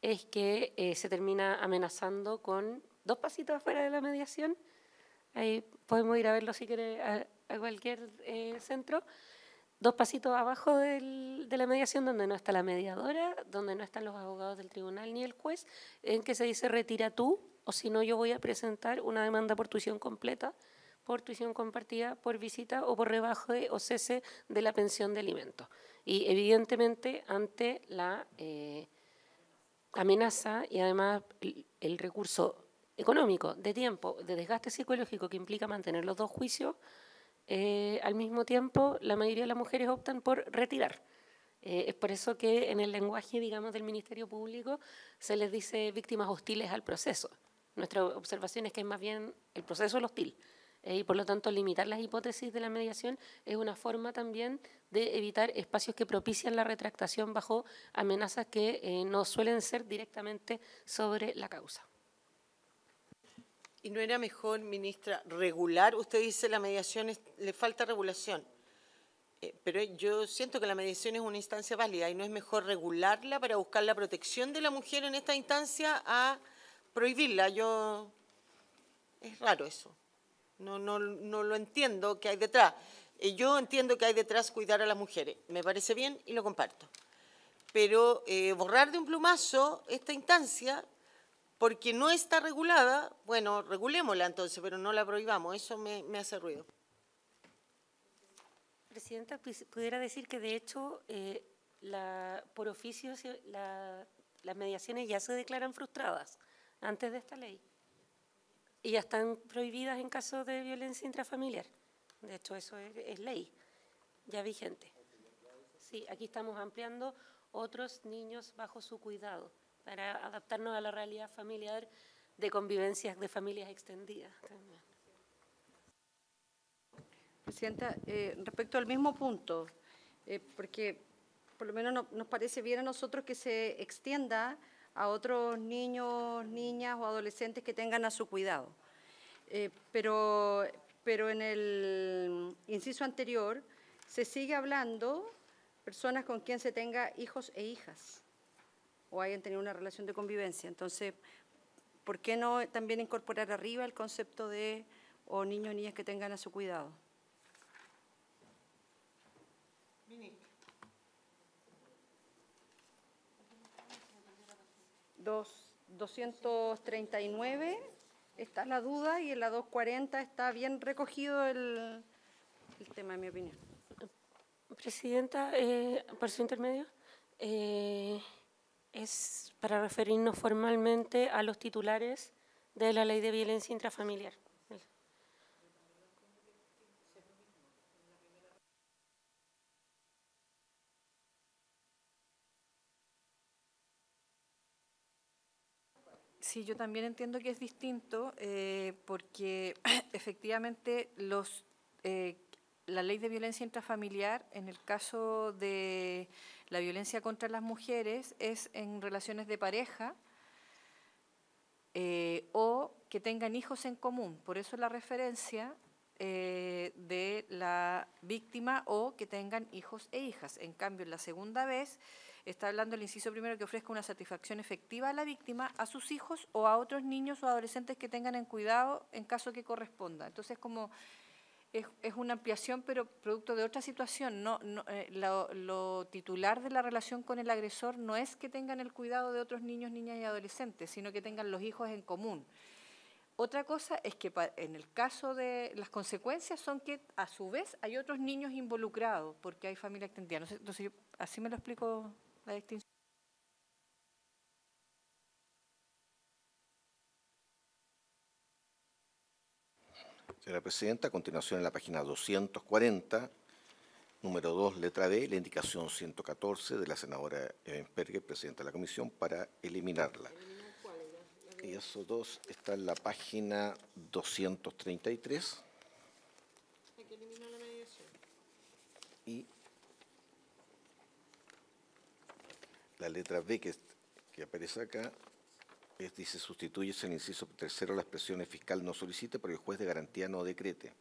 es que se termina amenazando con 2 pasitos afuera de la mediación. Ahí podemos ir a verlo si quiere a cualquier centro. 2 pasitos abajo de la mediación, donde no está la mediadora, donde no están los abogados del tribunal ni el juez, en que se dice retira tú, o si no yo voy a presentar una demanda por tuición completa, por tuición compartida, por visita o por rebaje o cese de la pensión de alimentos. Y evidentemente ante la amenaza y además el recurso económico, de tiempo, de desgaste psicológico que implica mantener los 2 juicios, al mismo tiempo la mayoría de las mujeres optan por retirar. Es por eso que en el lenguaje, digamos, del Ministerio Público se les dice víctimas hostiles al proceso. Nuestra observación es que es más bien el proceso el hostil. Y por lo tanto limitar las hipótesis de la mediación es una forma también de evitar espacios que propician la retractación bajo amenazas que no suelen ser directamente sobre la causa. ¿Y no era mejor, ministra, regular? Usted dice la mediación le falta regulación, pero yo siento que la mediación es una instancia válida y no es mejor regularla para buscar la protección de la mujer en esta instancia a prohibirla. Es raro eso. No lo entiendo qué hay detrás. Yo entiendo que hay detrás cuidar a las mujeres. Me parece bien y lo comparto. Pero borrar de un plumazo esta instancia porque no está regulada, bueno, regulémosla entonces, pero no la prohibamos. Eso me hace ruido. Presidenta, pudiera decir que de hecho por oficio las mediaciones ya se declaran frustradas antes de esta ley. Y ya están prohibidas en caso de violencia intrafamiliar. De hecho, eso es ley, ya vigente. Sí, aquí estamos ampliando otros niños bajo su cuidado, para adaptarnos a la realidad familiar de convivencias de familias extendidas también. Presidenta, respecto al mismo punto, porque por lo menos nos parece bien a nosotros que se extienda a otros niños, niñas o adolescentes que tengan a su cuidado. Pero en el inciso anterior se sigue hablando personas con quien se tenga hijos e hijas o hayan tenido una relación de convivencia. Entonces, ¿por qué no también incorporar arriba el concepto de o niños o niñas que tengan a su cuidado? 239 está la duda y en la 240 está bien recogido el tema, en mi opinión. Presidenta, por su intermedio, es para referirnos formalmente a los titulares de la Ley de Violencia Intrafamiliar. Sí, yo también entiendo que es distinto porque efectivamente la ley de violencia intrafamiliar, en el caso de la violencia contra las mujeres, es en relaciones de pareja o que tengan hijos en común. Por eso la referencia de la víctima o que tengan hijos e hijas. En cambio, en la segunda vez está hablando el inciso primero que ofrezca una satisfacción efectiva a la víctima, a sus hijos o a otros niños o adolescentes que tengan en cuidado en caso que corresponda. Entonces, como es una ampliación, pero producto de otra situación. Lo titular de la relación con el agresor no es que tengan el cuidado de otros niños, niñas y adolescentes, sino que tengan los hijos en común. Otra cosa es que en el caso de las consecuencias son que a su vez hay otros niños involucrados porque hay familia extendida. Entonces, así me lo explico la distinción. Señora Presidenta, a continuación en la página 240, número 2, letra B, la indicación 114 de la senadora Evensperger, presidenta de la Comisión, para eliminarla. Y esos dos está en la página 233. Hay que eliminar la mediación. Y la letra B que aparece acá dice, sustituyese el inciso tercero la expresión el fiscal no solicite, pero el juez de garantía no decrete.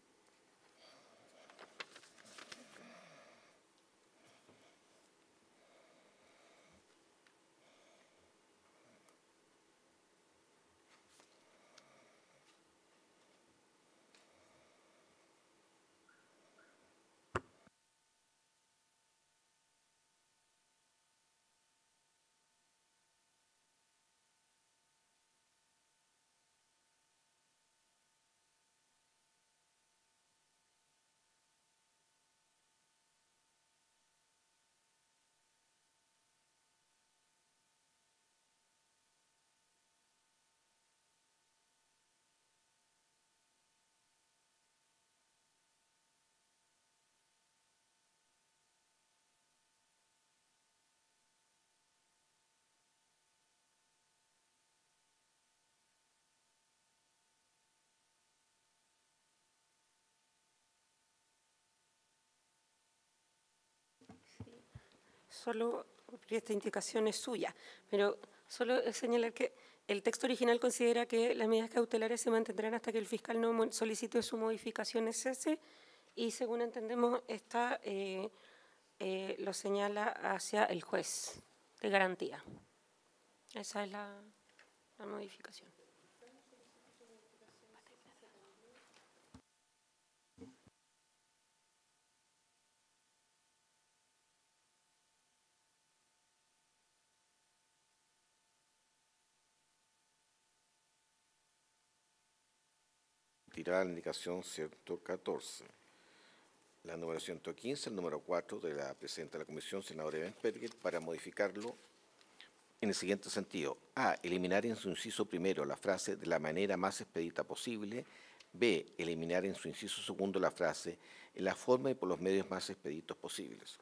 Solo, esta indicación es suya, pero solo señalar que el texto original considera que las medidas cautelares se mantendrán hasta que el fiscal no solicite su modificación en cese y, según entendemos, esta lo señala hacia el juez de garantía. Esa es la modificación. Tirada la indicación 114. La número 115, el número 4 de la presidenta de la Comisión, senadora Evensperger, para modificarlo en el siguiente sentido. A. Eliminar en su inciso primero la frase de la manera más expedita posible. B. Eliminar en su inciso segundo la frase en la forma y por los medios más expeditos posibles.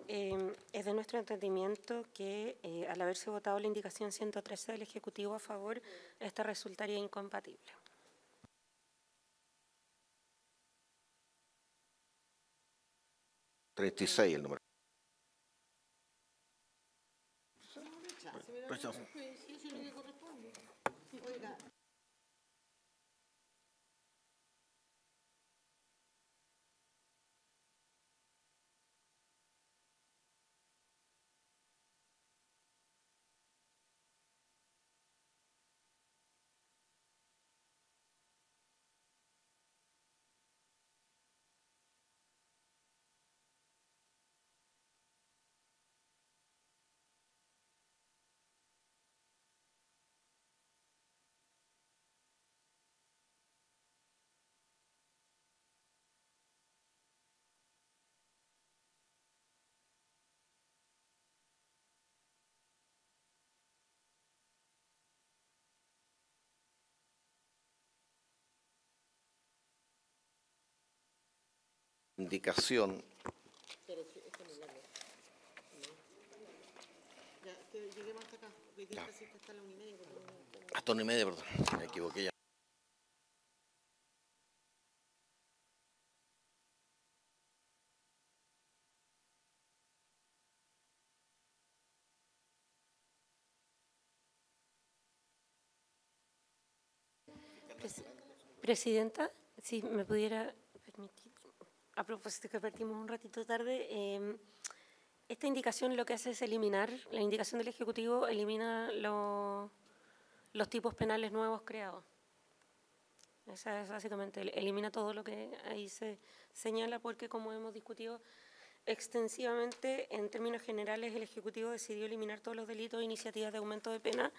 Es de nuestro entendimiento que al haberse votado la indicación 113 del Ejecutivo a favor, esta resultaría incompatible. ...36 el número. Rechazo. Indicación. Hasta 1:30, perdón, me equivoqué ya. Presidenta, si me pudiera permitir, a propósito que partimos un ratito tarde, esta indicación lo que hace es eliminar, la indicación del Ejecutivo elimina los tipos penales nuevos creados. Esa es básicamente, elimina todo lo que ahí se señala, porque como hemos discutido extensivamente, en términos generales, el Ejecutivo decidió eliminar todos los delitos e iniciativas de aumento de pena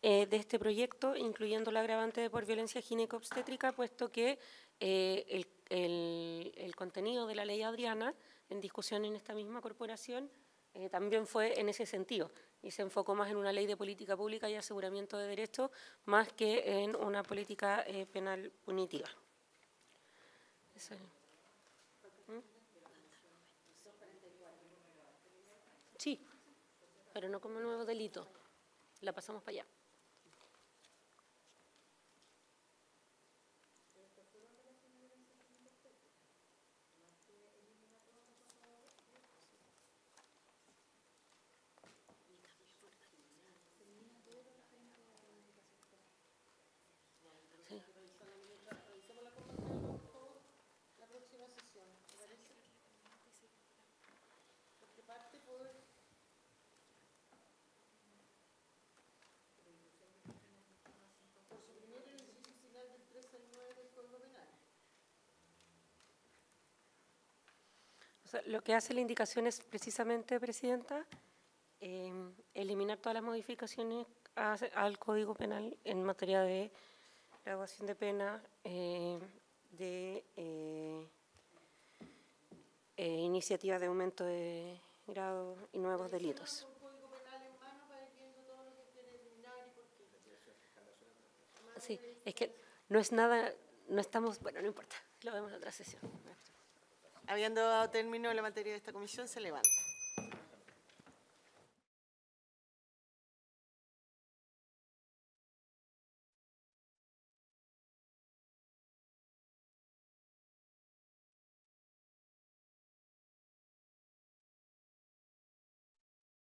de este proyecto, incluyendo la agravante de por violencia gineco-obstétrica, puesto que el contenido de la ley Adriana, en discusión en esta misma corporación, también fue en ese sentido, y se enfocó más en una ley de política pública y aseguramiento de derechos, más que en una política penal punitiva. Eso es. Sí, pero no como nuevo delito. La pasamos para allá. O sea, lo que hace la indicación es precisamente, Presidenta, eliminar todas las modificaciones al Código Penal en materia de graduación de pena, de iniciativas de aumento de grado y nuevos delitos. Sí, es que no es nada, no estamos, bueno, no importa, lo vemos en otra sesión. Habiendo dado término la materia de esta comisión, se levanta.